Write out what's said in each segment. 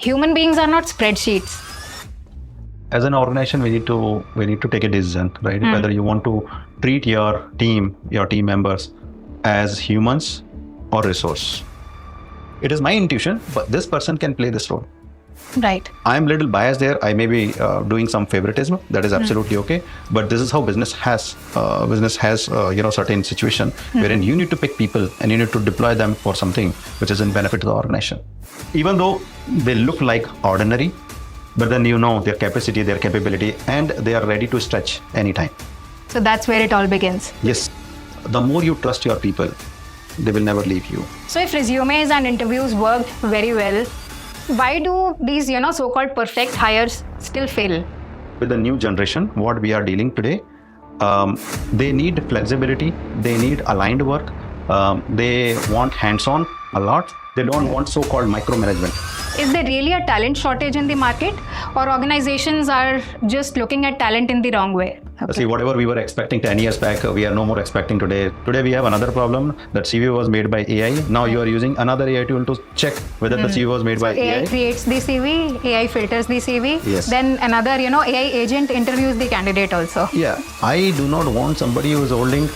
Human beings are not spreadsheets. As an organization, we need to take a decision, right? Whether you want to treat your team members as humans or resource. It is my intuition, but this person can play this role. Right. I'm a little biased there. I may be doing some favoritism. That is absolutely okay. But this is how business has certain situation wherein you need to pick people and you need to deploy them for something which is in benefit to the organization. Even though they look like ordinary, but then you know their capacity, their capability, and they are ready to stretch anytime. So that's where it all begins. Yes. The more you trust your people, they will never leave you. So if resumes and interviews worked very well, why do these, so-called perfect hires still fail? With the new generation, what we are dealing today, they need flexibility, they need aligned work, they want hands-on a lot. They don't want so-called micromanagement. Is there really a talent shortage in the market, or organizations are just looking at talent in the wrong way? Okay. See, whatever we were expecting 10 years back, we are no more expecting today. Today we have another problem that CV was made by AI. Now you are using another AI tool to check whether the CV was made by AI. AI creates the CV, AI filters the CV. Yes. Then another, AI agent interviews the candidate also. Yeah, I do not want somebody who is holding,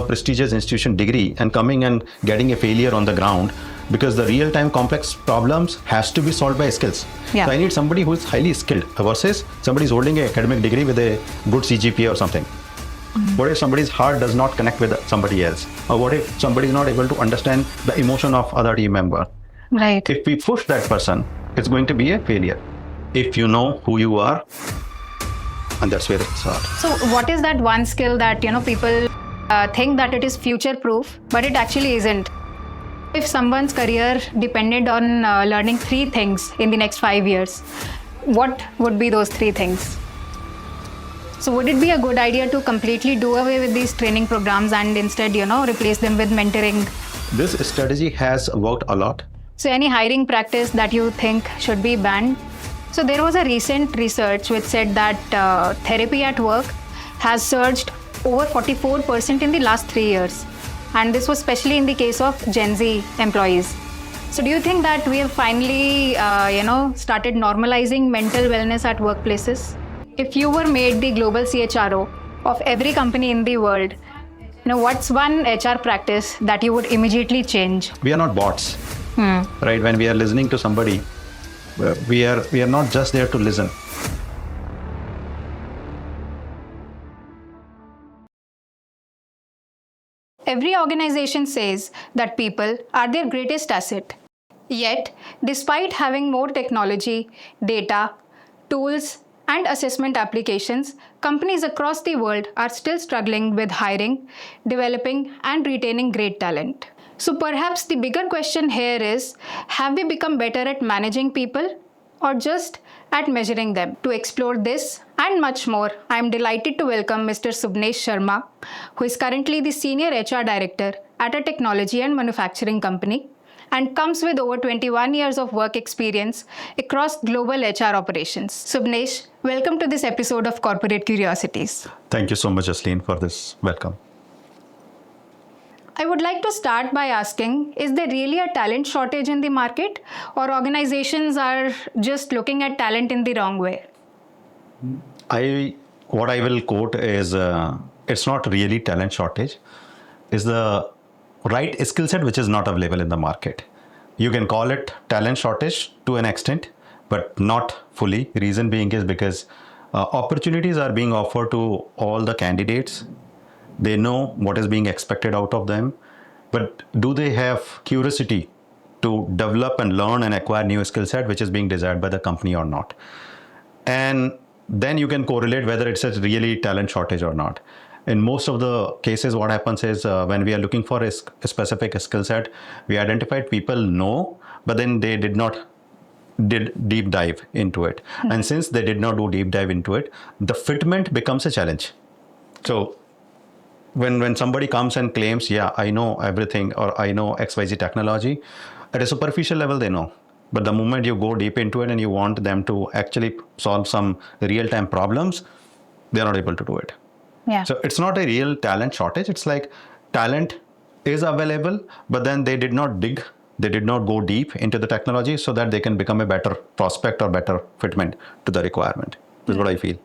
prestigious institution degree and coming and getting a failure on the ground, because the real-time complex problems has to be solved by skills. Yeah. So I need somebody who is highly skilled versus somebody who's holding an academic degree with a good CGPA or something. What if somebody's heart does not connect with somebody else? Or what if somebody is not able to understand the emotion of other team member? Right. If we push that person, it's going to be a failure. If you know who you are, and that's where it's hard. So what is that one skill that, people think that it is future-proof, but it actually isn't? If someone's career depended on learning 3 things in the next 5 years, what would be those 3 things? So would it be a good idea to completely do away with these training programs and instead, replace them with mentoring? This strategy has worked a lot. So any hiring practice that you think should be banned? So there was a recent research which said that therapy at work has surged over 44% in the last 3 years. And this was especially in the case of Gen Z employees. So do you think that we have finally, started normalizing mental wellness at workplaces? If you were made the global CHRO of every company in the world, what's one HR practice that you would immediately change? We are not bots, right? When we are listening to somebody, we are not just there to listen. Every organization says that people are their greatest asset. Yet, despite having more technology, data, tools, and assessment applications, companies across the world are still struggling with hiring, developing, and retaining great talent. So perhaps the bigger question here is, have we become better at managing people or just at measuring them? To explore this and much more, I am delighted to welcome Mr. Subnesh Sharma, who is currently the Senior HR Director at a technology and manufacturing company and comes with over 21 years of work experience across global HR operations. Subnesh, welcome to this episode of Corporate Curiosities. Thank you so much, Jasleen, for this welcome. I would like to start by asking, is there really a talent shortage in the market, or organizations are just looking at talent in the wrong way? What I will quote is, it's not really talent shortage. It's the right skill set which is not available in the market. You can call it talent shortage to an extent, but not fully. Reason being is because opportunities are being offered to all the candidates. They know what is being expected out of them, but do they have curiosity to develop and learn and acquire new skill set which is being desired by the company or not? And then you can correlate whether it's a really talent shortage or not. In most of the cases, what happens is when we are looking for a specific skill set, we identified people know, but then they did deep dive into it. And since they did not do deep dive into it, the fitment becomes a challenge. So when somebody comes and claims, yeah, I know everything, or I know XYZ technology, at a superficial level, they know. But the moment you go deep into it and you want them to actually solve some real-time problems, they're not able to do it. Yeah. So it's not a real talent shortage. It's like talent is available, but then they did not dig They did not go deep into the technology so that they can become a better prospect or better fitment to the requirement. That's what I feel.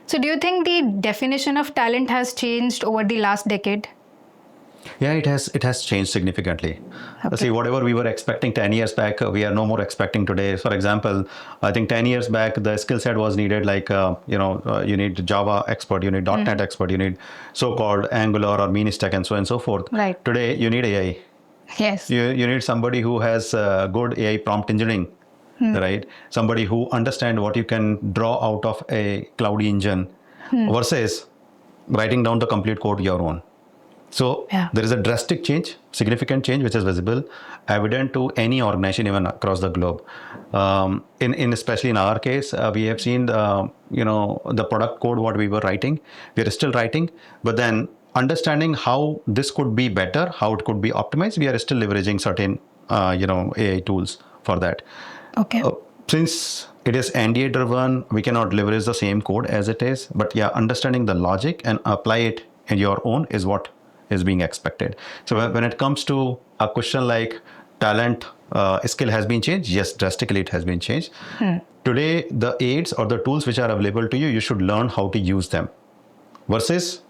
So do you think the definition of talent has changed over the last decade? Yeah, it has changed significantly. Okay. See, whatever we were expecting 10 years back, we are no more expecting today. For example, I think 10 years back, the skill set was needed like, you need Java expert, you need .NET expert, you need so-called Angular or mini stack and so on and so forth. Right. Today, you need AI. Yes. You need somebody who has good AI prompt engineering, right? Somebody who understands what you can draw out of a cloud engine versus writing down the complete code your own. So there is a drastic change, significant change, which is visible, evident to any organization even across the globe. In especially in our case, we have seen the product code what we were writing. We are still writing, but then understanding how this could be better, how it could be optimized. We are still leveraging certain AI tools for that. Okay. Since it is NDA driven, we cannot leverage the same code as it is. But yeah, understanding the logic and apply it in your own is what is being expected. So when it comes to a question like talent skill has been changed, yes, drastically it has been changed. Today, the aids or the tools which are available to you, you should learn how to use them versus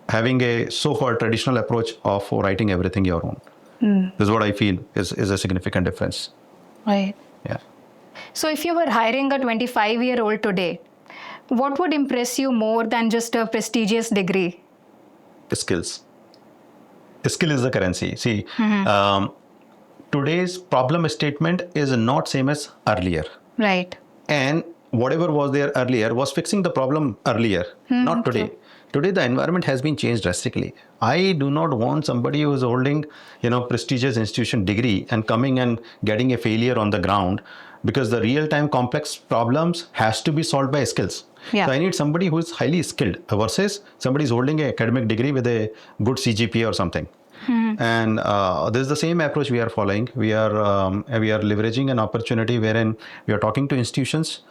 having a so-called traditional approach of writing everything your own. This is what I feel is a significant difference. Right. Yeah. So if you were hiring a 25-year-old today, what would impress you more than just a prestigious degree? Skills. Skill is the currency. See, today's problem statement is not same as earlier. Right. And whatever was there earlier was fixing the problem earlier, not today. True. Today, the environment has been changed drastically. I do not want somebody who is holding, prestigious institution degree and coming and getting a failure on the ground, because the real-time complex problems has to be solved by skills. Yeah. So I need somebody who is highly skilled versus somebody who's holding an academic degree with a good CGPA or something. And this is the same approach we are following. We are leveraging an opportunity wherein we are talking to institutions,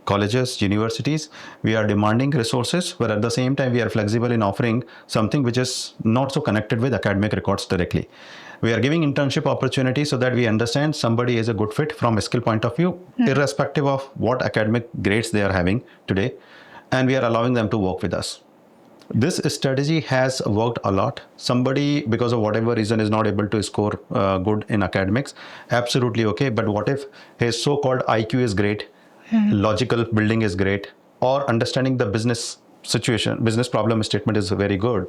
colleges, universities. We are demanding resources, but at the same time, we are flexible in offering something which is not so connected with academic records directly. We are giving internship opportunities so that we understand somebody is a good fit from a skill point of view, irrespective of what academic grades they are having today. And we are allowing them to work with us. This strategy has worked a lot. Somebody, because of whatever reason, is not able to score good in academics, absolutely okay. But what if his so-called IQ is great, logical building is great, or understanding the business situation, business problem statement is very good?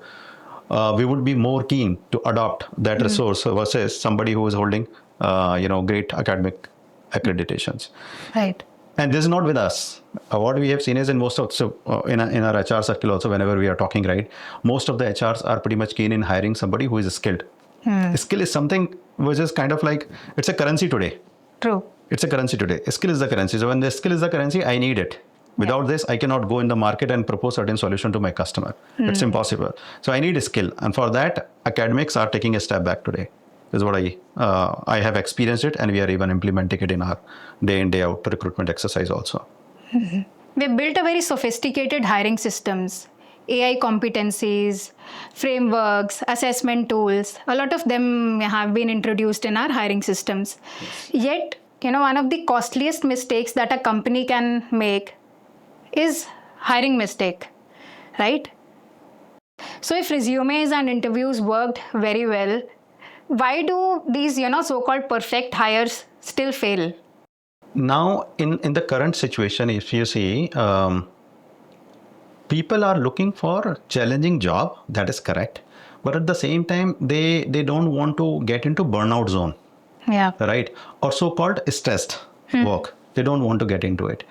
We would be more keen to adopt that resource versus somebody who is holding, great academic accreditations. Right. And this is not with us. What we have seen is in most of, in our HR circle also, whenever we are talking, right, most of the HRs are pretty much keen in hiring somebody who is skilled. Skill is something which is kind of like, it's a currency today. True. It's a currency today. Skill is the currency. So when the skill is the currency, I need it. Without this, I cannot go in the market and propose certain solution to my customer. It's impossible. So I need a skill. And for that, academics are taking a step back today. This is what I have experienced it, and we are even implementing it in our day in, day out recruitment exercise also. We've built a very sophisticated hiring systems, AI competencies, frameworks, assessment tools. A lot of them have been introduced in our hiring systems. Yet, one of the costliest mistakes that a company can make is hiring mistake, right? So if resumes and interviews worked very well, why do these, so-called perfect hires still fail? Now, in the current situation, if you see, people are looking for challenging job, that is correct. But at the same time, they don't want to get into burnout zone. Yeah. Right? Or so-called stressed work. They don't want to get into it.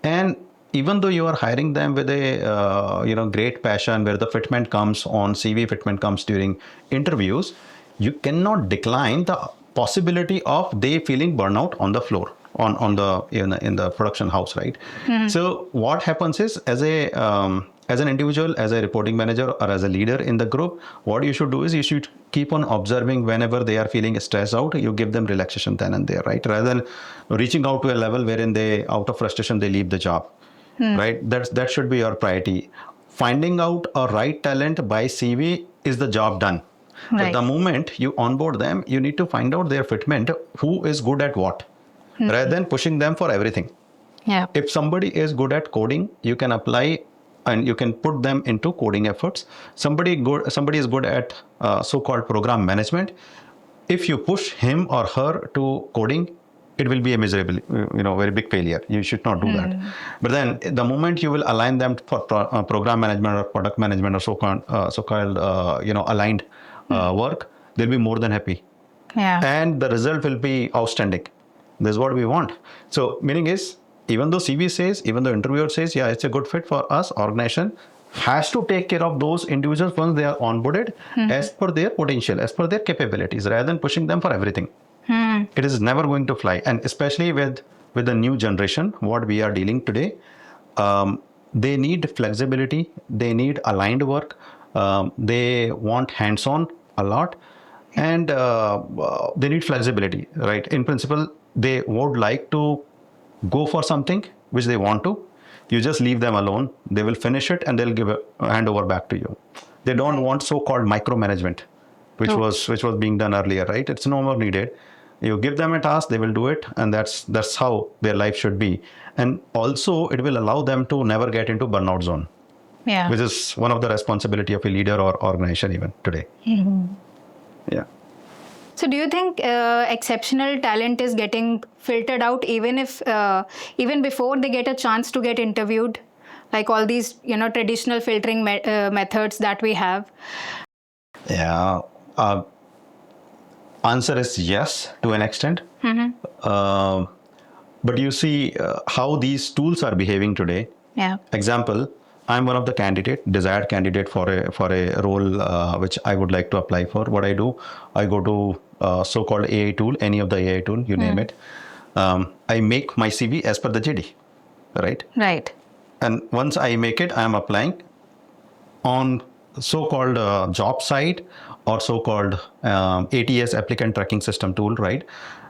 And even though you are hiring them with a great passion, where the fitment comes on CV, fitment comes during interviews, you cannot decline the possibility of they feeling burnout on the floor, on the in the production house, right? So what happens is, as an individual, as a reporting manager, or as a leader in the group, what you should do is you should keep on observing. Whenever they are feeling stressed out, you give them relaxation then and there, right? Rather than reaching out to a level wherein they, out of frustration, they leave the job, right? That should be your priority. Finding out a right talent by CV is the job done. But Right. the moment you onboard them, you need to find out their fitment, who is good at what, rather than pushing them for everything. Yeah. If somebody is good at coding, you can apply and you can put them into coding efforts. Somebody is good at so-called program management. If you push him or her to coding, it will be a miserable, very big failure. You should not do that. But then the moment you will align them for program management or product management or so-called aligned work, they'll be more than happy. Yeah. And the result will be outstanding. This is what we want. So meaning is, even though CV says, even though interviewer says, yeah, it's a good fit for us, organization has to take care of those individuals once they are onboarded as per their potential, as per their capabilities, rather than pushing them for everything. It is never going to fly. And especially with the new generation, what we are dealing today, they need flexibility, they need aligned work, they want hands-on a lot, and they need flexibility, right? In principle, they would like to go for something which they want to. You just leave them alone, they will finish it and they'll give a handover back to you. They don't want so-called micromanagement, which was being done earlier, right? It's no more needed. You give them a task, they will do it, and that's how their life should be. And also it will allow them to never get into burnout zone, Yeah. which is one of the responsibility of a leader or organization even today. Yeah. So do you think exceptional talent is getting filtered out even before they get a chance to get interviewed, like all these traditional filtering methods that we have? Yeah. Answer is yes, to an extent. But you see how these tools are behaving today. Yeah. Example, I'm one of the desired candidate for a role which I would like to apply for. What I do, I go to so-called AI tool, any of the AI tool, you name it. I make my CV as per the JD, right? Right. And once I make it, I am applying on so-called job site or so-called ATS, applicant tracking system tool, right?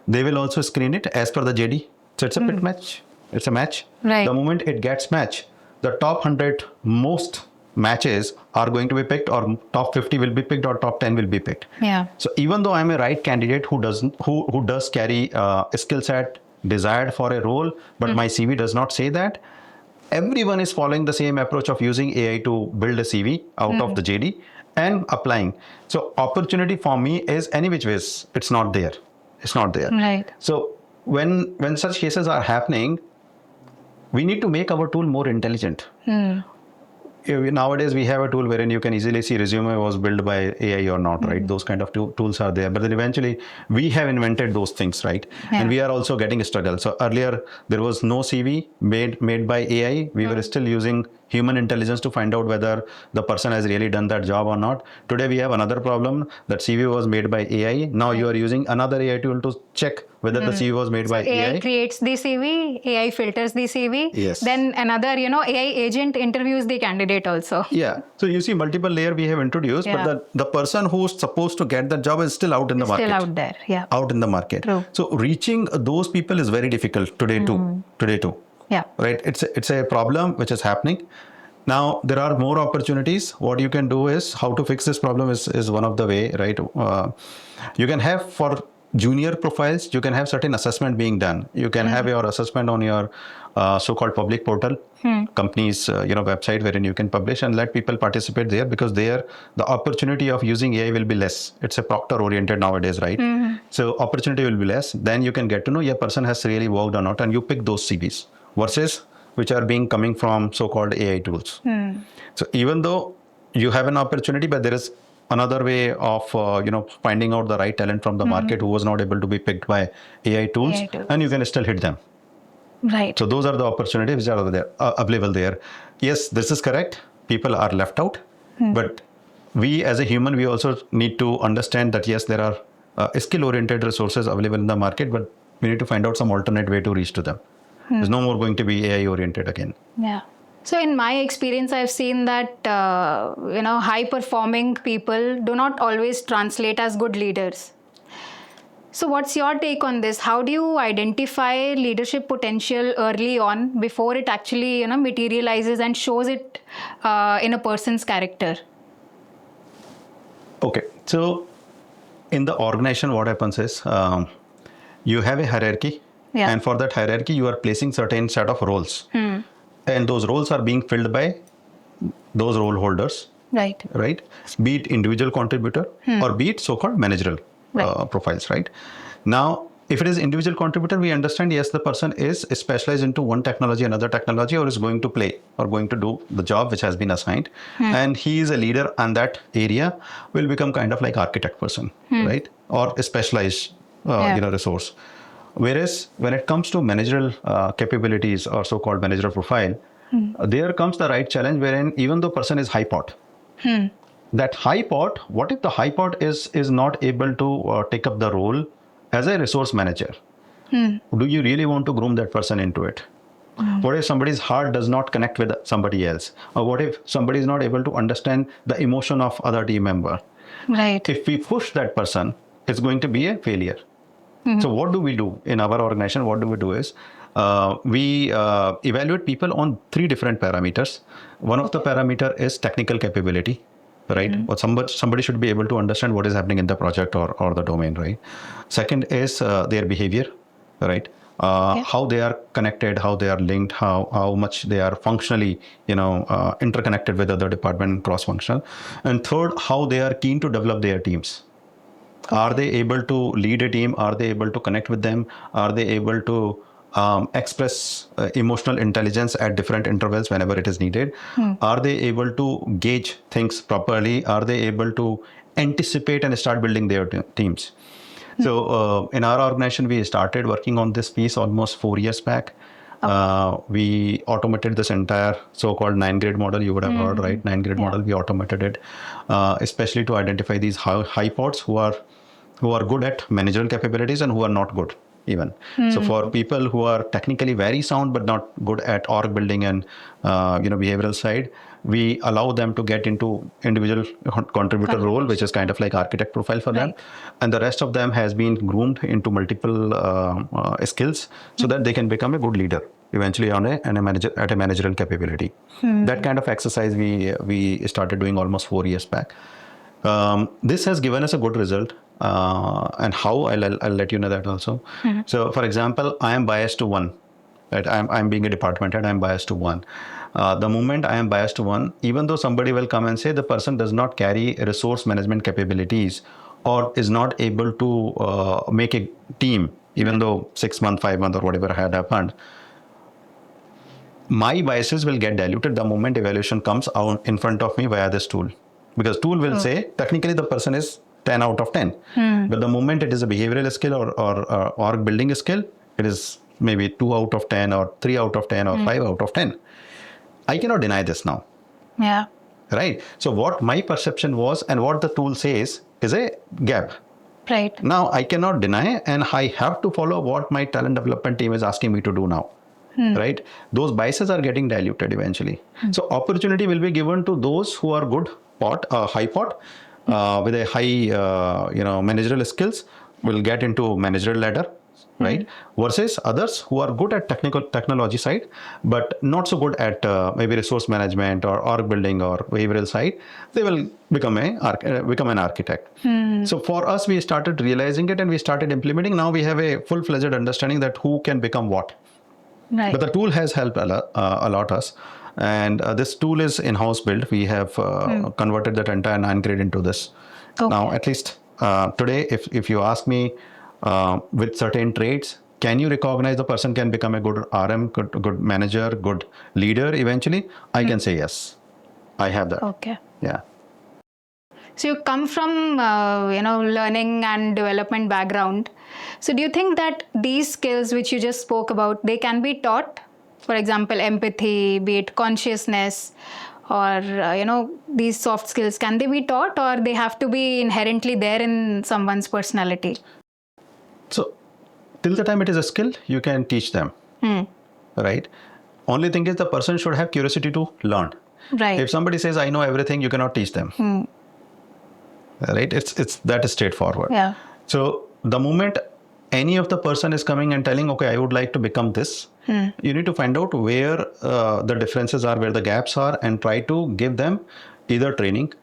They will also screen it as per the JD. So it's a fit match. It's a match. Right. The moment it gets match, the top 100 most matches are going to be picked, or top 50 will be picked, or top 10 will be picked. Yeah. So even though I'm a right candidate who does carry a skill set desired for a role, but my CV does not say that, everyone is following the same approach of using AI to build a CV out of the JD and applying. So opportunity for me is any which ways, it's not there. It's not there. Right. So when such cases are happening, we need to make our tool more intelligent. Nowadays we have a tool wherein you can easily see resume was built by AI or not, right? Those kind of tools are there, but then eventually we have invented those things, right? Yeah. And we are also getting struggle. So earlier there was no CV made by AI. We were still using human intelligence to find out whether the person has really done that job or not. Today we have another problem, that CV was made by AI. Now you are using another AI tool to check whether the CV was made by AI. AI creates the CV, AI filters the CV. Yes. Then another, AI agent interviews the candidate also. Yeah. So you see multiple layer we have introduced, Yeah. but the person who's supposed to get the job is still out in the market. Still out there. Yeah. Out in the market. True. So reaching those people is very difficult today too. Today too. Yeah. Right. It's a problem which is happening. Now there are more opportunities. What you can do is how to fix this problem is one of the way, right? You can have for junior profiles, you can have certain assessment being done. You can have your assessment on your so-called public portal, companies, website wherein you can publish and let people participate there, because there the opportunity of using AI will be less. It's a proctor oriented nowadays, right? So opportunity will be less. Then you can get to know your person has really worked or not, and you pick those CVs versus which are being coming from so-called AI tools. So even though you have an opportunity, but there is another way of finding out the right talent from the market who was not able to be picked by AI tools, AI tools. and you can still hit them. Right. So those are the opportunities which are there, available there. Yes, this is correct. People are left out, but we as a human, we also need to understand that yes, there are skill-oriented resources available in the market, but we need to find out some alternate way to reach to them. There's no more going to be AI-oriented again. Yeah. So in my experience, I've seen that, high-performing people do not always translate as good leaders. So what's your take on this? How do you identify leadership potential early on before it actually, materializes and shows it in a person's character? Okay. So in the organization, what happens is you have a hierarchy, Yeah. and for that hierarchy, you are placing certain set of roles, and those roles are being filled by those role holders, Right. right? Be it individual contributor or be it so-called managerial Right. profiles, right? Now, if it is individual contributor, we understand, yes, the person is specialized into one technology, another technology, or is going to play or going to do the job which has been assigned. And he is a leader on that area, will become kind of like architect person, right? Or a specialized, resource. Whereas when it comes to managerial capabilities or so-called managerial profile, there comes the right challenge wherein even though person is high pot, that high pot, what if the high pot is not able to take up the role as a resource manager? Do you really want to groom that person into it? What if somebody's heart does not connect with somebody else? Or what if somebody is not able to understand the emotion of other team member? Right. If we push that person, it's going to be a failure. So what do we do in our organization? What do we do is we evaluate people on 3 different parameters. One of the parameter is technical capability, right? Or somebody should be able to understand what is happening in the project or the domain, right? Second is their behavior, right? How they are connected, how they are linked, how much they are functionally, interconnected with other department, cross-functional. And third, how they are keen to develop their teams. Are they able to lead a team? Are they able to connect with them? Are they able to express emotional intelligence at different intervals whenever it is needed? Are they able to gauge things properly? Are they able to anticipate and start building their teams? So in our organization, we started working on this piece almost 4 years back. We automated this entire so-called 9-grade model. You would have heard, right? 9-grade model. We automated it, especially to identify these high pods who are good at managerial capabilities and who are not good even. So for people who are technically very sound but not good at org building and behavioral side, we allow them to get into individual contributor role, which is kind of like architect profile for them, and the rest of them has been groomed into multiple skills so that they can become a good leader eventually at a managerial capability. That kind of exercise we started doing almost 4 years back. This has given us a good result, and how I'll let you know that also. So, for example, I am biased to one. Right, I'm being a department head. I'm biased to one. The moment I am biased to one, even though somebody will come and say the person does not carry resource management capabilities or is not able to make a team, even though 6 months, 5 months, or whatever had happened, my biases will get diluted the moment evaluation comes out in front of me via this tool. Because tool will say technically the person is 10 out of 10. But the moment it is a behavioral skill or org building skill, it is maybe 2 out of 10 or 3 out of 10 or 5 out of 10. I cannot deny this now. Yeah. Right. So what my perception was and what the tool says is a gap. Right. Now I cannot deny, and I have to follow what my talent development team is asking me to do now. Right. Those biases are getting diluted eventually. So opportunity will be given to those who are good high pot with a high managerial skills will get into managerial ladder, right? Versus others who are good at technology side but not so good at maybe resource management or org building or behavioral side, they will become an architect. So for us, we started realizing it and we started implementing. Now we have a full-fledged understanding that who can become what. Right. But the tool has helped a lot us. And this tool is in-house built. We have converted that entire 9-grade into this. Now, at least today, if you ask me with certain traits, can you recognize the person can become a good RM, good manager, good leader eventually? I can say yes. I have that. Okay. Yeah. So you come from, learning and development background. So do you think that these skills which you just spoke about, they can be taught? For example, empathy, be it consciousness, or, these soft skills, can they be taught or they have to be inherently there in someone's personality? So till the time it is a skill, you can teach them. Right? Only thing is the person should have curiosity to learn. Right. If somebody says, I know everything, you cannot teach them. Right? It's that straightforward. Yeah. So the moment any of the person is coming and telling, okay, I would like to become this, you need to find out where the differences are, where the gaps are, and try to give them either training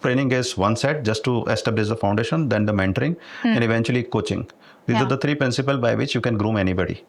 training is one set just to establish the foundation, then the mentoring, and eventually coaching. These are the three principles by which you can groom anybody.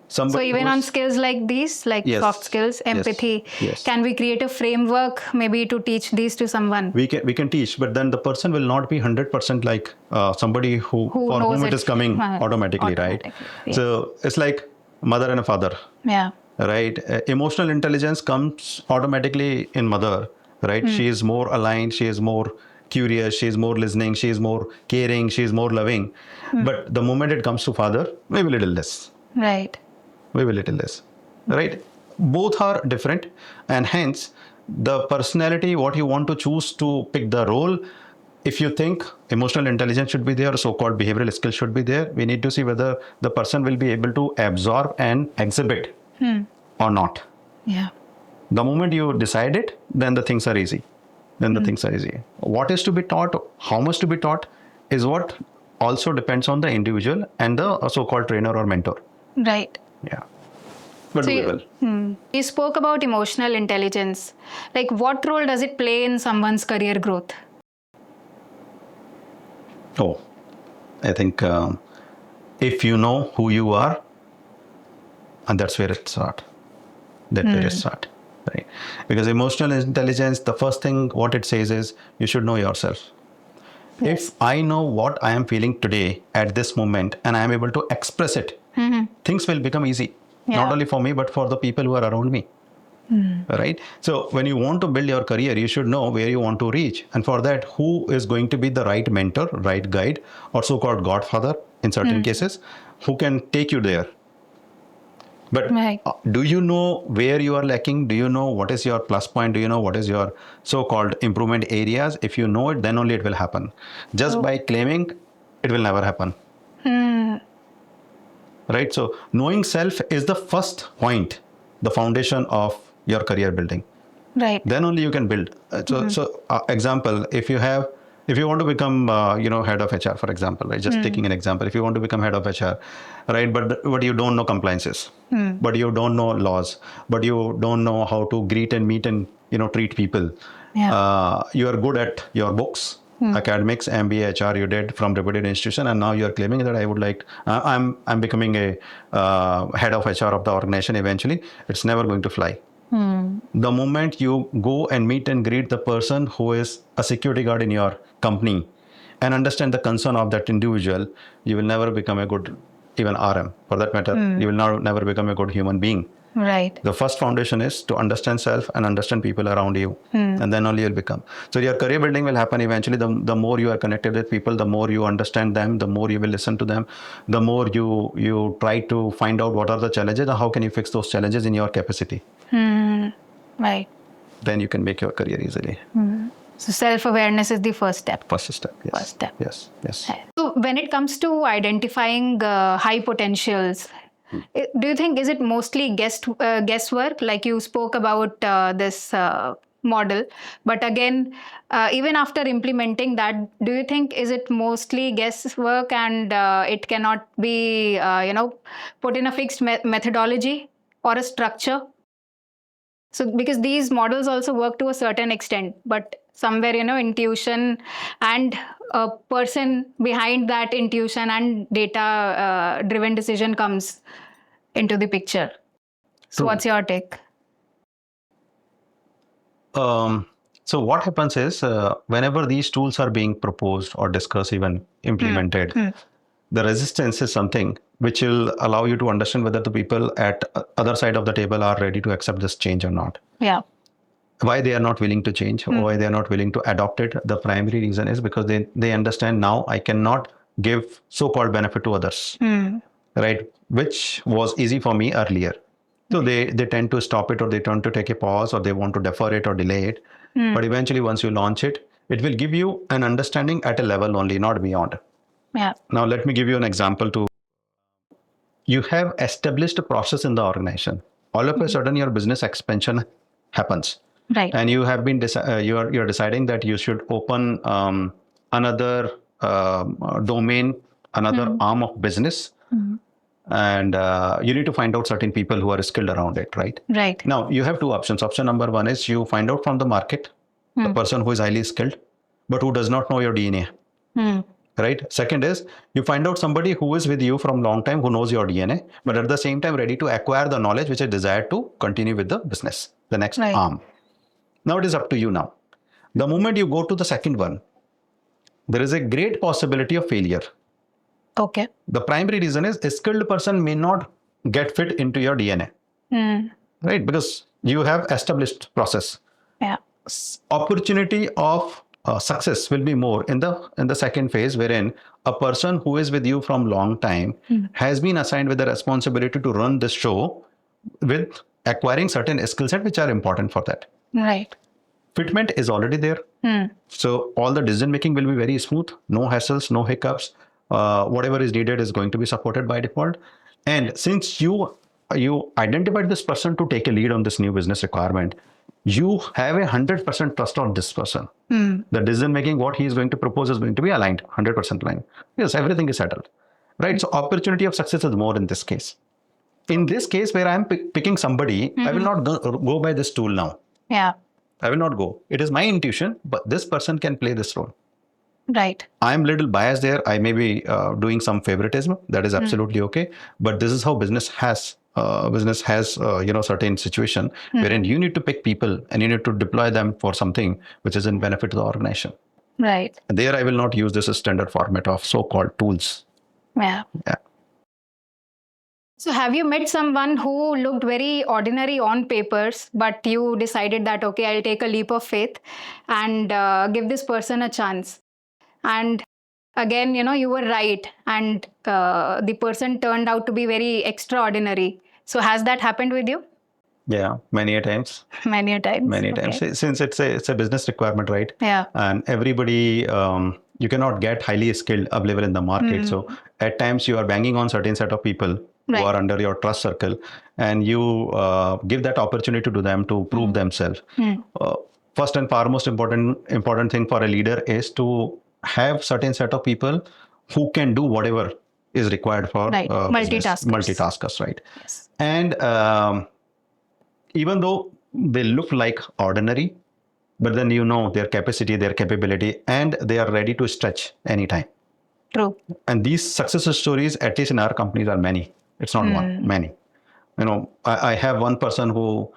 So even on skills like these, like soft skills, empathy, can we create a framework maybe to teach these to someone? We can teach, but then the person will not be 100% like somebody who for whom it is coming automatically, right? Yes. So it's like mother and a father. Yeah. Right. Emotional intelligence comes automatically in mother, right? She is more aligned. She is more curious. She is more listening. She is more caring. She is more loving. But the moment it comes to father, maybe a little less. Right. Maybe a little less. Right. Both are different, and hence the personality, what you want to choose to pick the role. If you think emotional intelligence should be there, so-called behavioral skills should be there, we need to see whether the person will be able to absorb and exhibit or not. Yeah. The moment you decide it, then the things are easy. What is to be taught, how much to be taught, is what also depends on the individual and the so-called trainer or mentor. Right. Yeah. But so doable. You spoke about emotional intelligence. Like, what role does it play in someone's career growth? Oh, I think if you know who you are, and that's where it starts. Right? Because emotional intelligence, the first thing what it says is you should know yourself. Yes. If I know what I am feeling today at this moment and I am able to express it, things will become easy. Yeah. Not only for me, but for the people who are around me. Right? So when you want to build your career, you should know where you want to reach. And for that, who is going to be the right mentor, right guide, or so-called godfather in certain cases, who can take you there. But do you know where you are lacking? Do you know what is your plus point? Do you know what is your so-called improvement areas? If you know it, then only it will happen. Just by claiming, it will never happen. Right? So knowing self is the first point, the foundation of your career building. Right. Then only you can build. Example, if you want to become, head of HR, for example, right? Just taking an example, if you want to become head of HR, right? But you don't know compliances, but you don't know laws, but you don't know how to greet and meet and, treat people. Yeah. You are good at your books, academics, MBA, HR you did from reputed institution, and now you are claiming that I would like, I'm becoming a head of HR of the organization eventually. It's never going to fly. The moment you go and meet and greet the person who is a security guard in your company and understand the concern of that individual, you will never become a good, even RM for that matter, you will never become a good human being. Right. The first foundation is to understand self and understand people around you, and then only you'll become. So your career building will happen eventually. The more you are connected with people, the more you understand them, the more you will listen to them, the more you try to find out what are the challenges and how can you fix those challenges in your capacity. Right. Then you can make your career easily. So self-awareness is the first step. First step, yes. First step. Yes, yes. So when it comes to identifying high potentials, do you think, is it mostly guesswork? Like you spoke about this model, but again, even after implementing that, do you think, is it mostly guesswork and it cannot be, put in a fixed methodology or a structure? So because these models also work to a certain extent, but somewhere, intuition and a person behind that intuition and data driven decision comes into the picture. So what's your take? So what happens is whenever these tools are being proposed or discussed, even implemented, the resistance is something which will allow you to understand whether the people at other side of the table are ready to accept this change or not. Yeah. Why they are not willing to change or why they are not willing to adopt it. The primary reason is because they understand now I cannot give so-called benefit to others, right? Which was easy for me earlier. So they tend to stop it, or they tend to take a pause, or they want to defer it or delay it. But eventually once you launch it, it will give you an understanding at a level only, not beyond. Yeah. Now let me give you an example. You have established a process in the organization. All of a sudden your business expansion happens. Right. And you have been you're deciding that you should open another domain, another arm of business. And you need to find out certain people who are skilled around it, right? Right. Now you have two options. Option number one is you find out from the market, the person who is highly skilled, but who does not know your DNA. Right? Second is you find out somebody who is with you from long time, who knows your DNA, but at the same time ready to acquire the knowledge which is desired to continue with the business, the next arm. Now it is up to you now. The moment you go to the second one, there is a great possibility of failure. Okay. The primary reason is a skilled person may not get fit into your DNA. Right? Because you have established process. Yeah. Opportunity of success will be more in the second phase, wherein a person who is with you from long time has been assigned with the responsibility to run this show with acquiring certain skill set which are important for that. Right. Fitment is already there. So all the decision making will be very smooth, no hassles, no hiccups. Whatever is needed is going to be supported by default. And since you identified this person to take a lead on this new business requirement, you have 100% trust on this person. The decision making, what he is going to propose is going to be aligned, 100% aligned. Yes, everything is settled. Right? So opportunity of success is more in this case. In this case where I am picking somebody, I will not go by this tool now. Yeah. I will not go. It is my intuition, but this person can play this role. Right. I am little biased there. I may be doing some favoritism. That is absolutely okay. But this is how business has certain situation wherein you need to pick people and you need to deploy them for something which is in benefit to the organization. Right. There I will not use this standard format of so-called tools. Yeah. So have you met someone who looked very ordinary on papers, but you decided that, okay, I'll take a leap of faith and give this person a chance? And again, you were right. And the person turned out to be very extraordinary. So has that happened with you? Yeah, many a times. Many a times. Many times. Okay. Since it's a business requirement, right? Yeah. And everybody, you cannot get highly skilled available in the market. So at times you are banging on certain set of people who are under your trust circle, and you give that opportunity to them to prove themselves. First and foremost important thing for a leader is to have certain set of people who can do whatever is required for multitaskers, right? Yes. And even though they look like ordinary, but then their capacity, their capability, and they are ready to stretch anytime. True. And these success stories, at least in our companies, are many. It's not one, many. I have one person who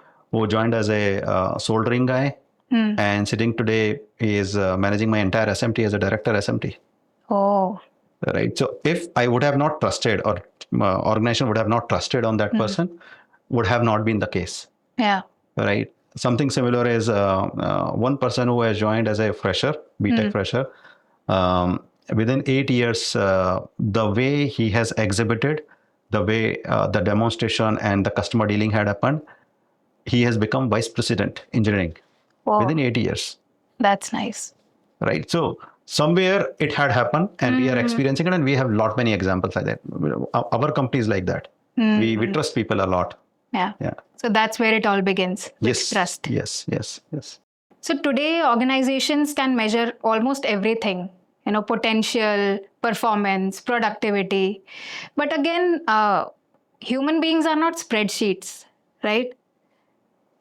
joined as a soldering guy, and sitting today, he is managing my entire SMT as a director SMT. Oh. Right. So if I would have not trusted, or organization would have not trusted on that person, would have not been the case. Yeah. Right. Something similar is one person who has joined as a fresher, BTech fresher. Within 8 years, the way he has exhibited, the way the demonstration and the customer dealing had happened, he has become vice president engineering within 8 years. That's nice. Right. So somewhere it had happened, and we are experiencing it, and we have many examples like that. Our company is like that. We trust people a lot. Yeah. So that's where it all begins. With trust. Yes. So today organizations can measure almost everything, potential, performance, productivity. But again, human beings are not spreadsheets, right?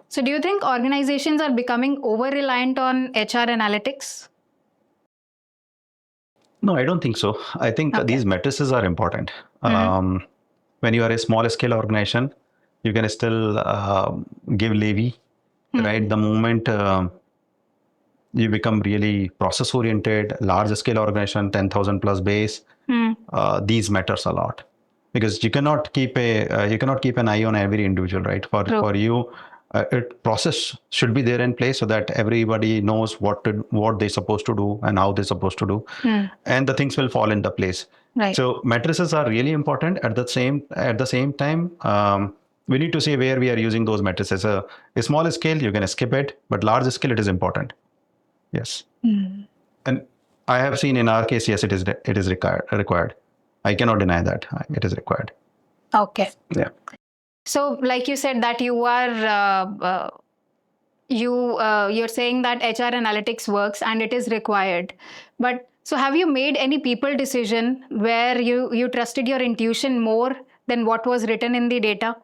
So do you think organizations are becoming over-reliant on HR analytics? No, I don't think so. I think these matrices are important. When you are a small scale organization, you can still give levy, right? The moment you become really process oriented, large scale organization, 10,000 plus base, these matters a lot, because you cannot keep an eye on every individual, right? For you, process should be there in place so that everybody knows what they're supposed to do and how they're supposed to do, and the things will fall into place. Right. So matrices are really important. At the same time, we need to see where we are using those matrices. A small scale, you can skip it, but large scale, it is important. Yes. And I have seen in our case, yes, it is required. I cannot deny that it is required. Okay. Yeah. So, like you said that you are you're saying that HR analytics works and it is required. But so have you made any people decision where you trusted your intuition more than what was written in the data,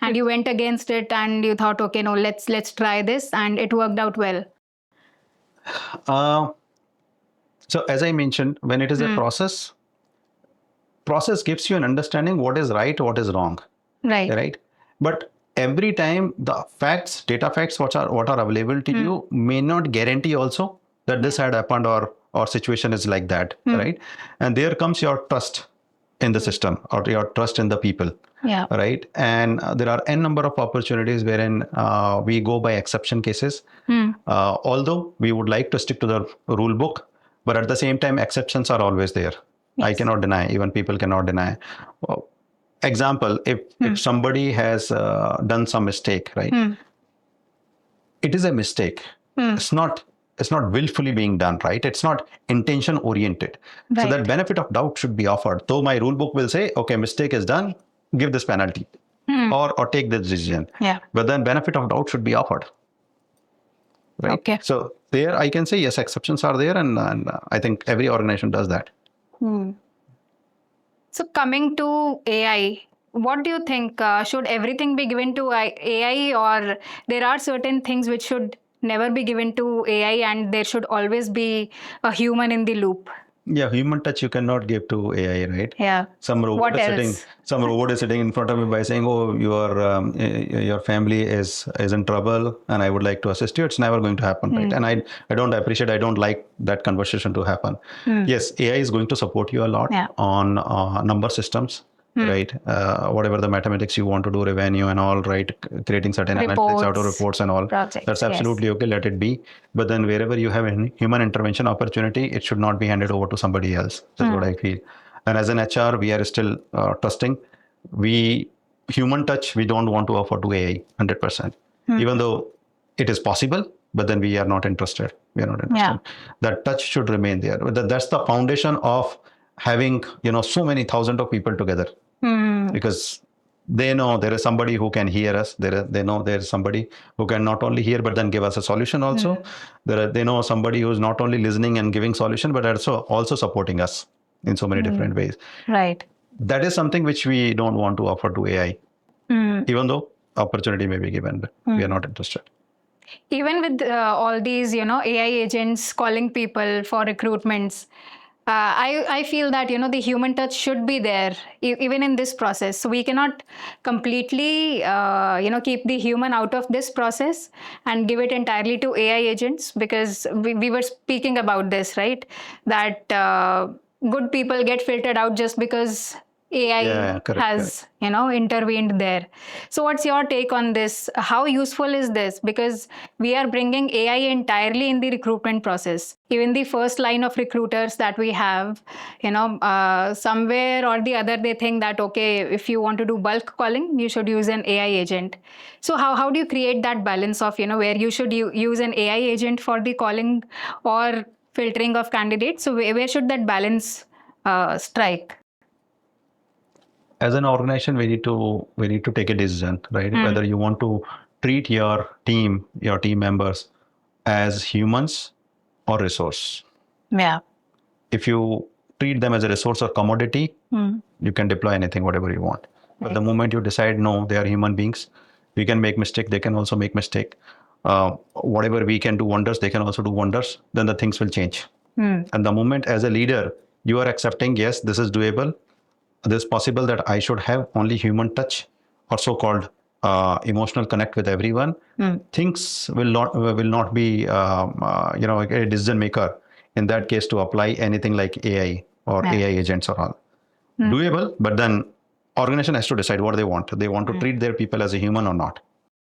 and you went against it and you thought, okay, no, let's try this, and it worked out well? So as I mentioned, when it is a process gives you an understanding what is right, what is wrong, right? But every time the facts, data facts, what are available to you may not guarantee also that this had happened or situation is like that, right? And there comes your trust in the system or your trust in the people, right? And there are n number of opportunities wherein we go by exception cases. Although we would like to stick to the rule book, but at the same time, exceptions are always there. I cannot deny, even people cannot deny. Example, if somebody has done some mistake, right? It is a mistake. It's not willfully being done, right? It's not intention oriented. So that benefit of doubt should be offered. Though my rule book will say, okay, mistake is done, give this penalty or take this decision. But then benefit of doubt should be offered. Right. Okay. So there I can say, yes, exceptions are there, and I think every organization does that. So coming to AI, what do you think? Should everything be given to AI, or there are certain things which should never be given to AI and there should always be a human in the loop? Yeah, human touch you cannot give to AI, right? Yeah. Some robot is sitting in front of me by saying, "Oh, your family is in trouble, and I would like to assist you." It's never going to happen, right? And I don't like that conversation to happen. Yes, AI is going to support you a lot on number systems, right? Whatever the mathematics you want to do, revenue and all, right? Creating certain analytics out of reports and all. Projects, that's absolutely okay. Let it be. But then wherever you have a human intervention opportunity, it should not be handed over to somebody else. That's what I feel. And as an HR, we are still trusting. Human touch, we don't want to offer to AI 100%. Even though it is possible, but then we are not interested. That touch should remain there. That's the foundation of having so many thousands of people together, because they know there is somebody who can hear us. They know there is somebody who can not only hear but then give us a solution also. They know somebody who is not only listening and giving solution but also supporting us in so many different ways. Right. That is something which we don't want to offer to AI, even though opportunity may be given, but we are not interested. Even with all these, AI agents calling people for recruitments, I feel that, the human touch should be there even in this process. So we cannot completely, keep the human out of this process and give it entirely to AI agents, because we were speaking about this, right? That good people get filtered out just because AI has intervened there. So what's your take on this? How useful is this? Because we are bringing AI entirely in the recruitment process. Even the first line of recruiters that we have, somewhere or the other, they think that, okay, if you want to do bulk calling, you should use an AI agent. So how do you create that balance of, where you should use an AI agent for the calling or filtering of candidates? So where should that balance strike? As an organization, we need to take a decision, right? Whether you want to treat your team members as humans or resource. Yeah. If you treat them as a resource or commodity, you can deploy anything, whatever you want. But the moment you decide, no, they are human beings, we can make mistake, they can also make mistake. Whatever we can do wonders, they can also do wonders. Then the things will change. And the moment as a leader, you are accepting, yes, this is doable. This is possible that I should have only human touch or so-called emotional connect with everyone. Things will not be a decision maker in that case to apply anything like AI or AI agents or all. Doable, but then organization has to decide what they want. They want to treat their people as a human or not.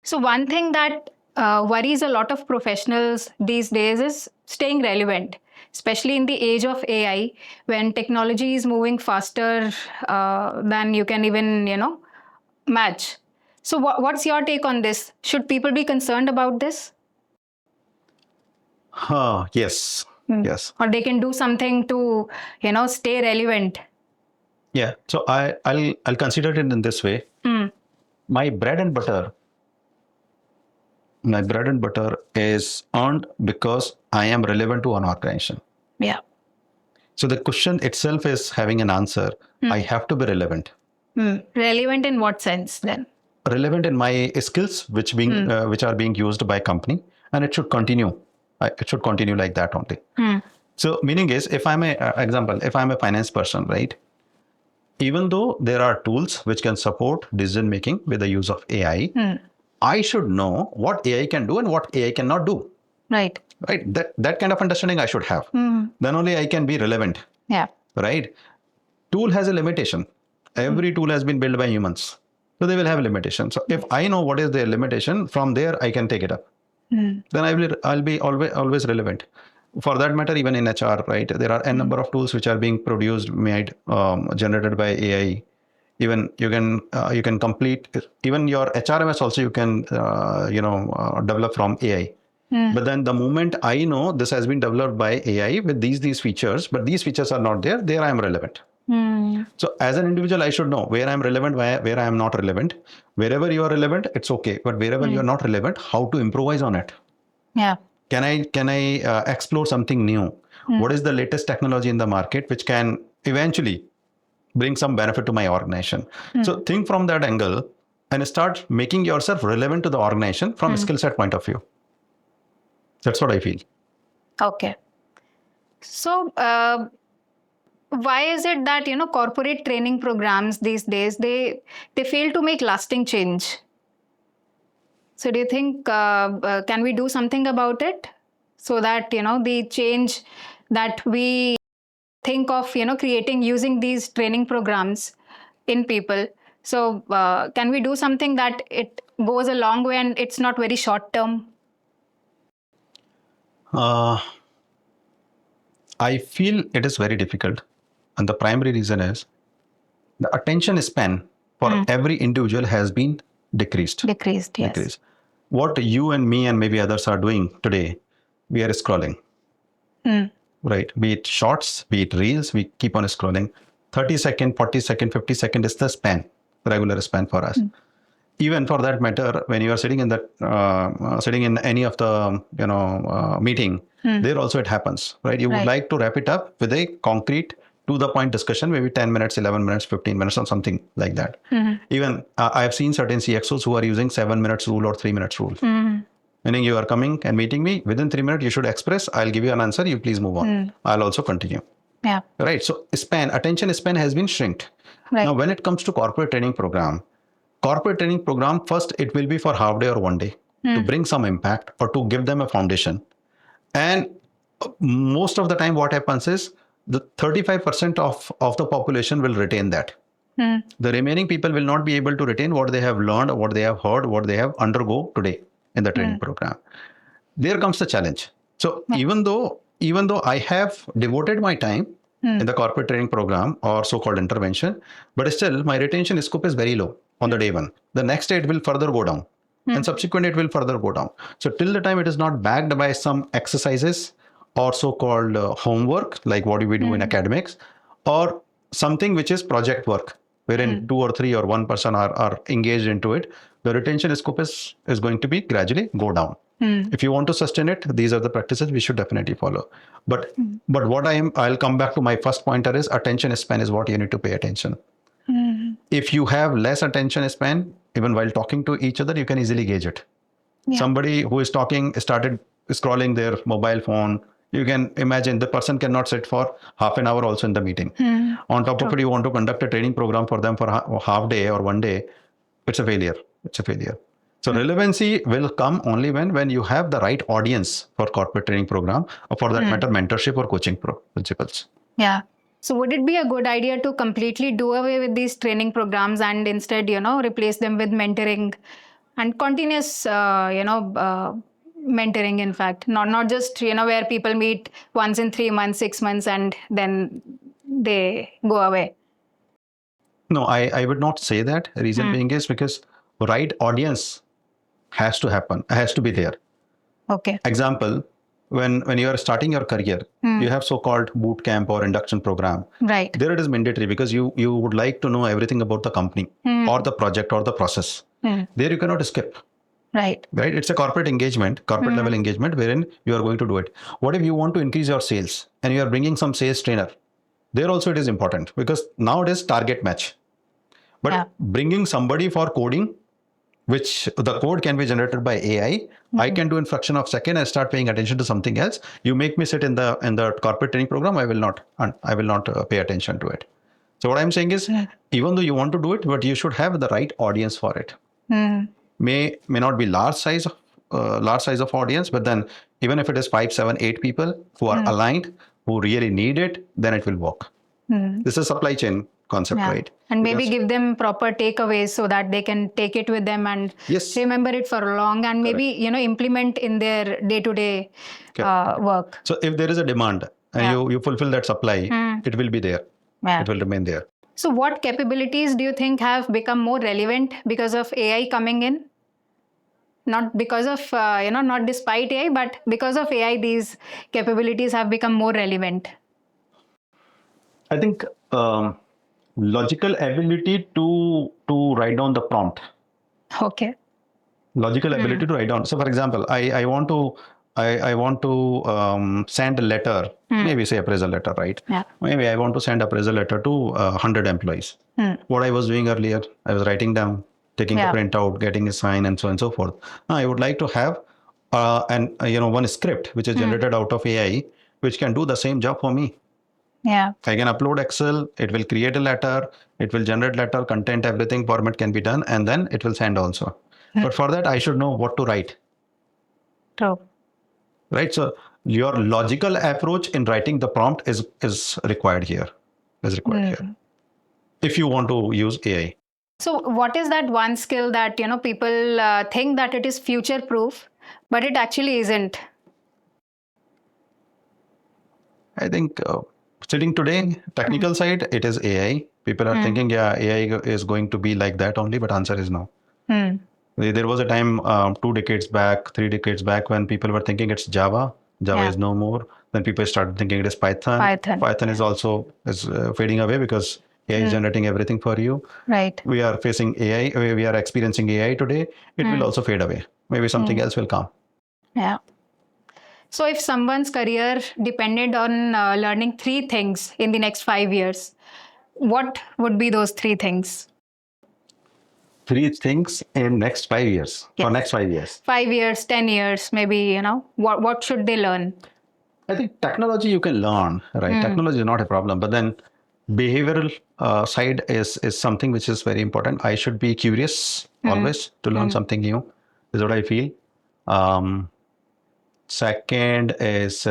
So one thing that worries a lot of professionals these days is staying relevant, especially in the age of AI, when technology is moving faster than you can even, match. So what's your take on this? Should people be concerned about this? Yes. Yes. Or they can do something to, stay relevant. Yeah. So I'll consider it in this way. My bread and butter is earned because I am relevant to an organization. Yeah. So the question itself is having an answer. I have to be relevant. Relevant in what sense then? Relevant in my skills, which are being used by company, and it should continue. It should continue like that only. So meaning is, if I'm if I'm a finance person, right? Even though there are tools which can support decision making with the use of AI, I should know what AI can do and what AI cannot do. Right. Right. That kind of understanding I should have. Then only I can be relevant. Yeah. Right. Tool has a limitation. Every tool has been built by humans, so they will have limitations. So if I know what is their limitation, from there I can take it up. Then I'll be always relevant. For that matter, even in HR, right? There are a number of tools which are being produced, made, generated by AI. Even you can complete even your HRMS also you can develop from AI. But then the moment I know this has been developed by AI with these features, but these features are not there, there I am relevant. So as an individual, I should know where I'm relevant, where I am not relevant. Wherever you are relevant, it's okay. But wherever you are not relevant, how to improvise on it? Yeah. Can I explore something new? What is the latest technology in the market which can eventually bring some benefit to my organization? So think from that angle and start making yourself relevant to the organization from a skill set point of view. That's what I feel. Okay. So, why is it that corporate training programs these days they fail to make lasting change? So, do you think can we do something about it so that the change that we think of creating using these training programs in people? So, can we do something that it goes a long way and it's not very short term? I feel it is very difficult. And the primary reason is the attention span for every individual has been decreased. Decreased, yes. What you and me and maybe others are doing today, we are scrolling. Right? Be it shorts, be it reels, we keep on scrolling. 30-second, 40-second, 50-second is the span, regular span for us. Even for that matter, when you are sitting in sitting in any of the meeting, there also it happens, right? You would like to wrap it up with a concrete, to the point discussion, maybe 10 minutes, 11 minutes, 15 minutes, or something like that. Even I have seen certain CXOs who are using 7 minutes rule or 3 minutes rule. Meaning you are coming and meeting me, within 3 minutes you should express, I'll give you an answer, you please move on. I'll also continue. Yeah. Right. So attention span has been shrinked. Right. Now, when it comes to corporate training program, first it will be for half day or 1 day to bring some impact or to give them a foundation. And most of the time what happens is the 35% of the population will retain that. The remaining people will not be able to retain what they have learned, what they have heard, what they have undergo today in the training program. There comes the challenge. So even though I have devoted my time in the corporate training program or so-called intervention, but still my retention scope is very low on the day one. The next day it will further go down, and subsequent it will further go down. So till the time it is not backed by some exercises or so-called homework, like what we do in academics, or something which is project work, wherein 2 or 3 or 1 person are engaged into it, the retention scope is going to be gradually go down. If you want to sustain it, these are the practices we should definitely follow. But what I'll come back to my first pointer is attention span is what you need to pay attention. If you have less attention span, even while talking to each other, you can easily gauge it. Yeah. Somebody who is talking started scrolling their mobile phone. You can imagine the person cannot sit for half an hour also in the meeting. On top of it, you want to conduct a training program for them for half day or 1 day. It's a failure. So relevancy will come only when you have the right audience for corporate training program, or for that matter, mentorship or coaching principles. Yeah. So would it be a good idea to completely do away with these training programs and instead, replace them with mentoring and continuous, mentoring, in fact, not just, where people meet once in 3 months, 6 months, and then they go away? No, I would not say that. Reason being is because right audience has to be there. Okay. Example, when you are starting your career, you have so-called boot camp or induction program. Right. There it is mandatory because you would like to know everything about the company or the project or the process. There you cannot skip. Right. It's a corporate level engagement wherein you are going to do it. What if you want to increase your sales and you are bringing some sales trainer? There also it is important because now it is target match. But bringing somebody for coding, which the code can be generated by AI. I can do in fraction of second and start paying attention to something else. You make me sit in the corporate training program, I will not pay attention to it. So what I'm saying is, even though you want to do it, but you should have the right audience for it. May not be large size of audience, but then even if it is 5, 7, 8 people who are aligned, who really need it, then it will work. This is supply chain concept, right? And maybe give them proper takeaways so that they can take it with them and remember it for long, and maybe implement in their day-to-day work. So if there is a demand and you fulfill that supply, it will be there. It will remain there. So what capabilities do you think have become more relevant because of AI coming in? Not because of, not despite AI, but because of AI, these capabilities have become more relevant. I think logical ability to write down the prompt. Okay. Logical ability to write down. So, for example, I want to send a letter, maybe say appraisal letter, right? Yeah. Maybe I want to send appraisal letter to 100 employees. What I was doing earlier, I was writing down, taking the printout, getting a sign, and so on and so forth. Now, I would like to have one script which is generated out of AI, which can do the same job for me. Yeah. I can upload Excel, it will create a letter, it will generate letter, content, everything, format can be done, and then it will send also. But for that, I should know what to write. True. Right? So your logical approach in writing the prompt is required here. If you want to use AI. So what is that one skill that, people think that it is future proof, but it actually isn't? I think sitting today, technical side, it is AI. People are thinking, AI is going to be like that only, but answer is no. There was a time 2 decades back, 3 decades back, when people were thinking it's Java. Java is no more. Then people started thinking it is Python. Python is also fading away because AI is generating everything for you. Right. We are facing AI. We are experiencing AI today. It will also fade away. Maybe something else will come. Yeah. So if someone's career depended on learning 3 things in the next 5 years, what would be those 3 things? 3 things in next 5 years. Yes. For next 5 years. 5 years, 10 years, maybe, what should they learn? I think technology you can learn, right? Technology is not a problem, but then behavioral side is something which is very important. I should be curious always to learn something new, is what I feel. Second is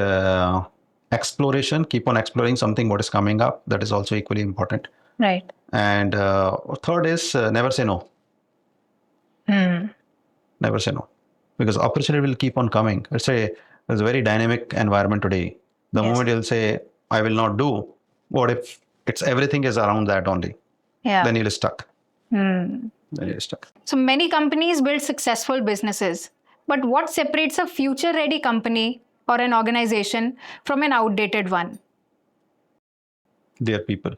exploration. Keep on exploring something what is coming up. That is also equally important. Right. And third is never say no. Never say no, because opportunity will keep on coming. Let's say there's a very dynamic environment today. The moment you'll say, I will not do, what if it's everything is around that only? Yeah. Then you're stuck. Then you're stuck. So many companies build successful businesses, but what separates a future-ready company or an organization from an outdated one? Their people.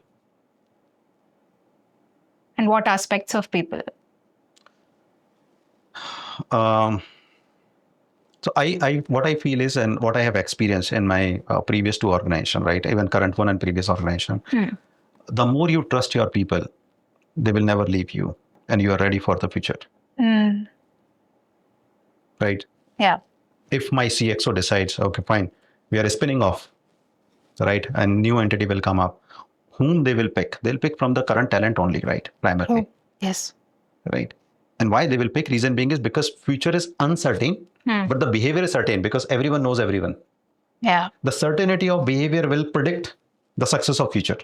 And what aspects of people? So what I feel is, and what I have experienced in my previous 2 organizations, right? Even current one and previous organization, the more you trust your people, they will never leave you, and you are ready for the future. Right? Yeah. If my CXO decides, okay, fine, we are spinning off, right? And new entity will come up. Whom they will pick? They'll pick from the current talent only, right? Primarily. Yes. Right. And why they will pick, reason being is because future is uncertain, but the behavior is certain because everyone knows everyone. Yeah. The certainty of behavior will predict the success of future,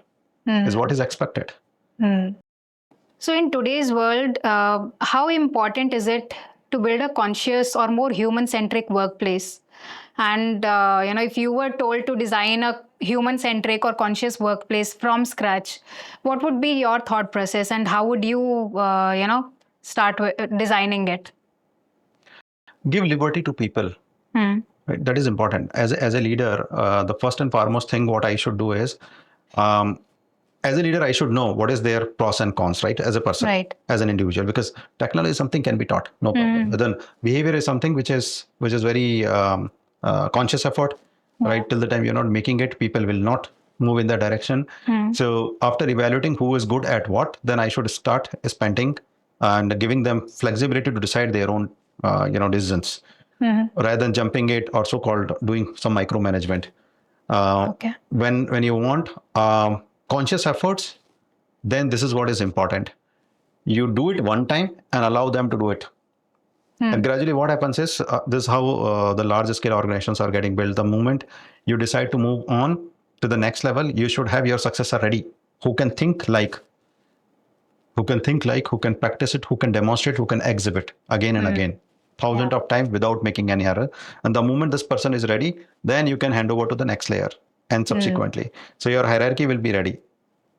is what is expected. So in today's world, how important is it to build a conscious or more human-centric workplace? And, if you were told to design a human-centric or conscious workplace from scratch, what would be your thought process, and how would you, start designing it? Give liberty to people. Right? That is important. As a leader, the first and foremost thing what I should do is, as a leader, I should know what is their pros and cons, right? As a person, right, as an individual, because technology is something can be taught, no problem. But then behavior is something which is very conscious effort, right? Till the time you're not making it, people will not move in that direction. So after evaluating who is good at what, then I should start spending and giving them flexibility to decide their own, decisions, rather than jumping it or so-called doing some micromanagement. Okay. When you want conscious efforts, then this is what is important. You do it one time and allow them to do it. And gradually what happens is, this is how the large scale organizations are getting built. The moment you decide to move on to the next level, you should have your successor ready, who can think like, who can practice it, who can demonstrate, who can exhibit again and again, thousands of times without making any error. And the moment this person is ready, then you can hand over to the next layer and subsequently. So your hierarchy will be ready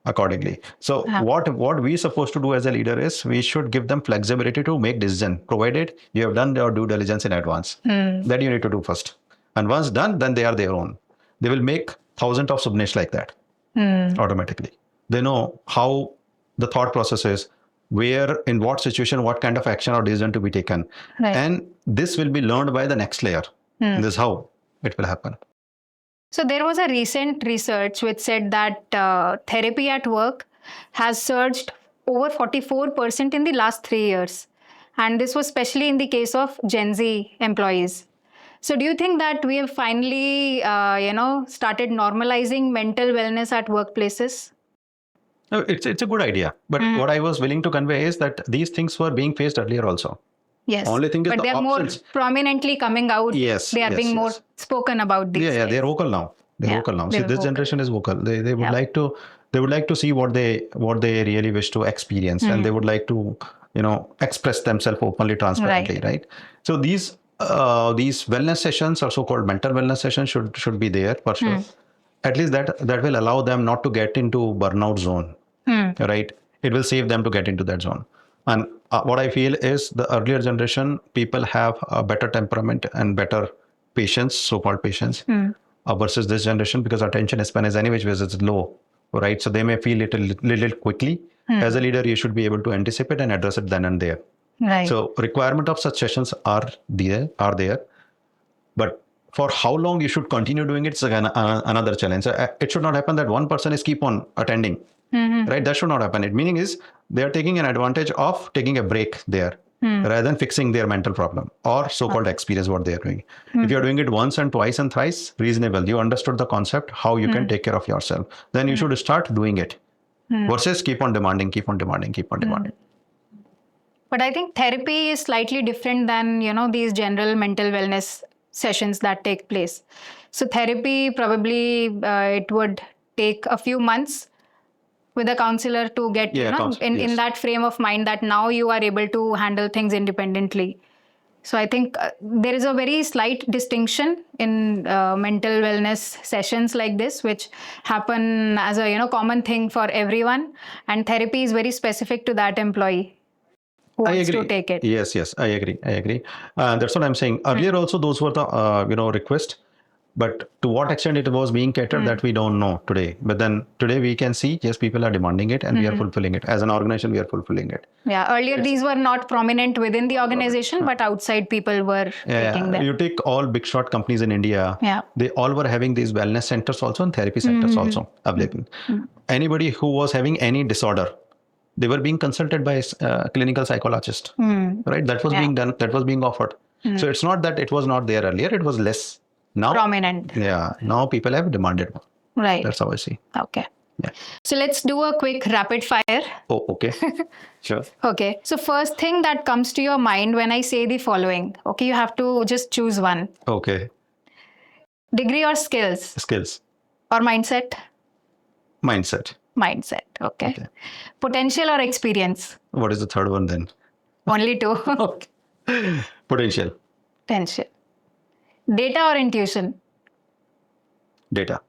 accordingly. So what we supposed to do as a leader is, we should give them flexibility to make decision, provided you have done your due diligence in advance. That you need to do first. And once done, then they are their own. They will make thousands of Subnesh like that automatically. They know how the thought process is, where, in what situation, what kind of action or decision to be taken. Right. And this will be learned by the next layer. This is how it will happen. So there was a recent research which said that therapy at work has surged over 44% in the last 3 years. And this was especially in the case of Gen Z employees. So do you think that we have finally, started normalizing mental wellness at workplaces? No, it's a good idea. But what I was willing to convey is that these things were being faced earlier also. Yes. Only thing is, but they're more prominently coming out. Yes. They are being more spoken about these days. They're vocal now. They're vocal now. See, this generation is vocal. They would like to see what they really wish to experience, and they would like to express themselves openly, transparently, right? So these wellness sessions, or so-called mental wellness sessions, should be there for sure. At least that will allow them not to get into burnout zone, right? It will save them to get into that zone. And what I feel is, the earlier generation people have a better temperament and better patience, so-called patience, versus this generation, because attention span is anyways is low, right? So they may feel it a little quickly. As a leader, you should be able to anticipate and address it then and there. Right. So requirement of such sessions are there, but for how long you should continue doing it is again another challenge. It should not happen that one person is keep on attending, right? That should not happen. It meaning is, they are taking an advantage of taking a break there, rather than fixing their mental problem or so-called experience what they are doing. If you're doing it once and twice and thrice, reasonable, you understood the concept, how you can take care of yourself, then you should start doing it, versus keep on demanding. But I think therapy is slightly different than, these general mental wellness sessions that take place. So therapy, probably it would take a few months with a counselor to get in that frame of mind that now you are able to handle things independently. So I think there is a very slight distinction in mental wellness sessions like this, which happen as a common thing for everyone, and therapy is very specific to that employee who wants to take it. Yes, I agree. That's what I'm saying. Earlier also, those were the request. But to what extent it was being catered, that we don't know today. But then today we can see, yes, people are demanding it, and we are fulfilling it. As an organization, we are fulfilling it. Yeah, earlier these were not prominent within the organization, but outside people were taking them. You take all big shot companies in India, they all were having these wellness centers also and therapy centers also available. Anybody who was having any disorder, they were being consulted by a clinical psychologist, right? That was being done, that was being offered. So it's not that it was not there earlier, it was less. Now, prominent. Yeah, now people have demanded more. Right. That's how I see. Okay. Yeah. So let's do a quick rapid fire. Oh, okay. Sure. Okay. So first thing that comes to your mind when I say the following. Okay, you have to just choose one. Okay. Degree or skills? Skills. Or mindset? Mindset. Okay. Potential or experience? What is the third one then? Only two. Okay. Potential. Data or intuition? Data.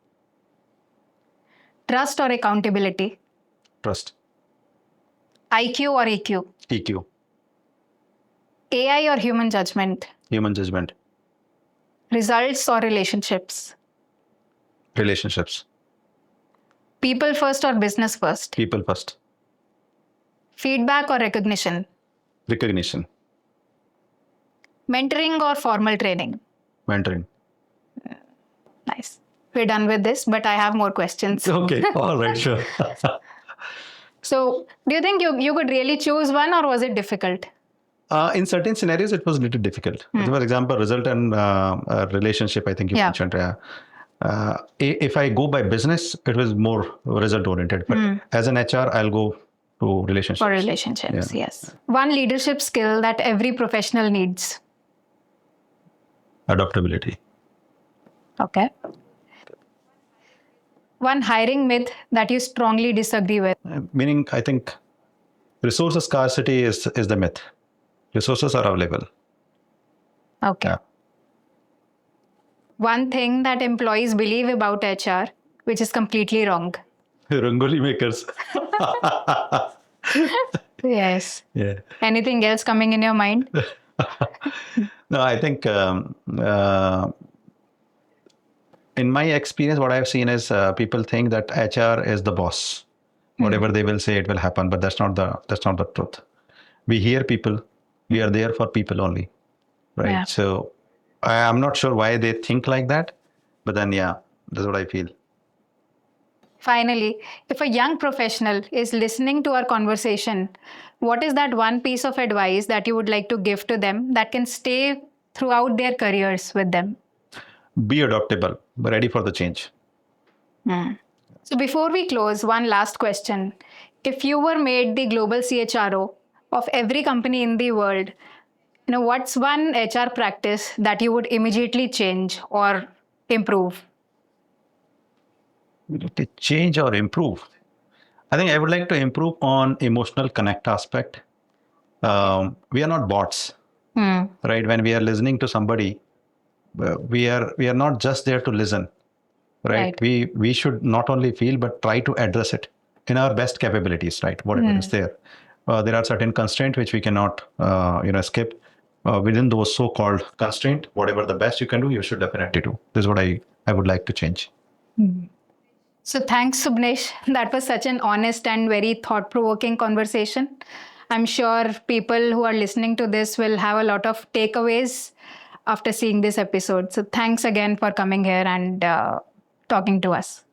Trust or accountability? Trust. IQ or EQ? EQ. AI or human judgment? Human judgment. Results or relationships? Relationships. People first or business first? People first. Feedback or recognition? Recognition. Mentoring or formal training? Mentoring. Nice. We're done with this, but I have more questions. Okay. All right. Sure. So, do you think you could really choose one, or was it difficult? In certain scenarios, it was a little difficult. For example, result and relationship, I think you mentioned. If I go by business, it was more result oriented. But as an HR, I'll go to relationships. For relationships, yes. One leadership skill that every professional needs. Adaptability. Okay. One hiring myth that you strongly disagree with. Meaning, I think resources scarcity is the myth. Resources are available. Okay. Yeah. One thing that employees believe about HR, which is completely wrong. Rangoli makers. Yes. Yeah. Anything else coming in your mind? No, I think in my experience, what I've seen is people think that HR is the boss. Whatever they will say, it will happen. But that's not the truth. We hear people. We are there for people only, right? Yeah. So I'm not sure why they think like that, but then that's what I feel. Finally, if a young professional is listening to our conversation, what is that one piece of advice that you would like to give to them that can stay throughout their careers with them? Be adaptable, but ready for the change. So before we close, one last question. If you were made the global CHRO of every company in the world, what's one HR practice that you would immediately change or improve? To change or improve. I think I would like to improve on emotional connect aspect. We are not bots, right? When we are listening to somebody, we are not just there to listen, right? We should not only feel but try to address it in our best capabilities, right? Whatever is there. There are certain constraints which we cannot, skip. Within those so-called constraints, whatever the best you can do, you should definitely do. This is what I would like to change. So thanks, Subnesh. That was such an honest and very thought-provoking conversation. I'm sure people who are listening to this will have a lot of takeaways after seeing this episode. So thanks again for coming here and talking to us.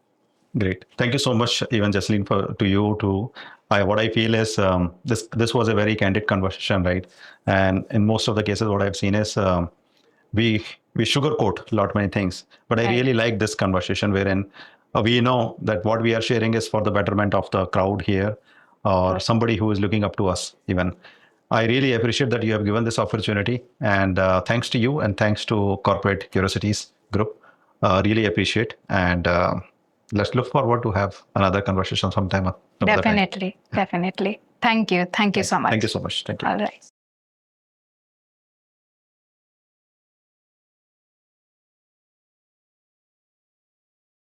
Great. Thank you so much, even Jasleen, to you too. What I feel is this was a very candid conversation, right? And in most of the cases, what I've seen is we sugarcoat a lot many things. But I really like this conversation wherein we know that what we are sharing is for the betterment of the crowd here or somebody who is looking up to us even. I really appreciate that you have given this opportunity, and thanks to you and thanks to Corporate Curiosities group. Really appreciate, and let's look forward to have another conversation sometime. Definitely. Thank you so much. Thank you so much. Thank you. All right.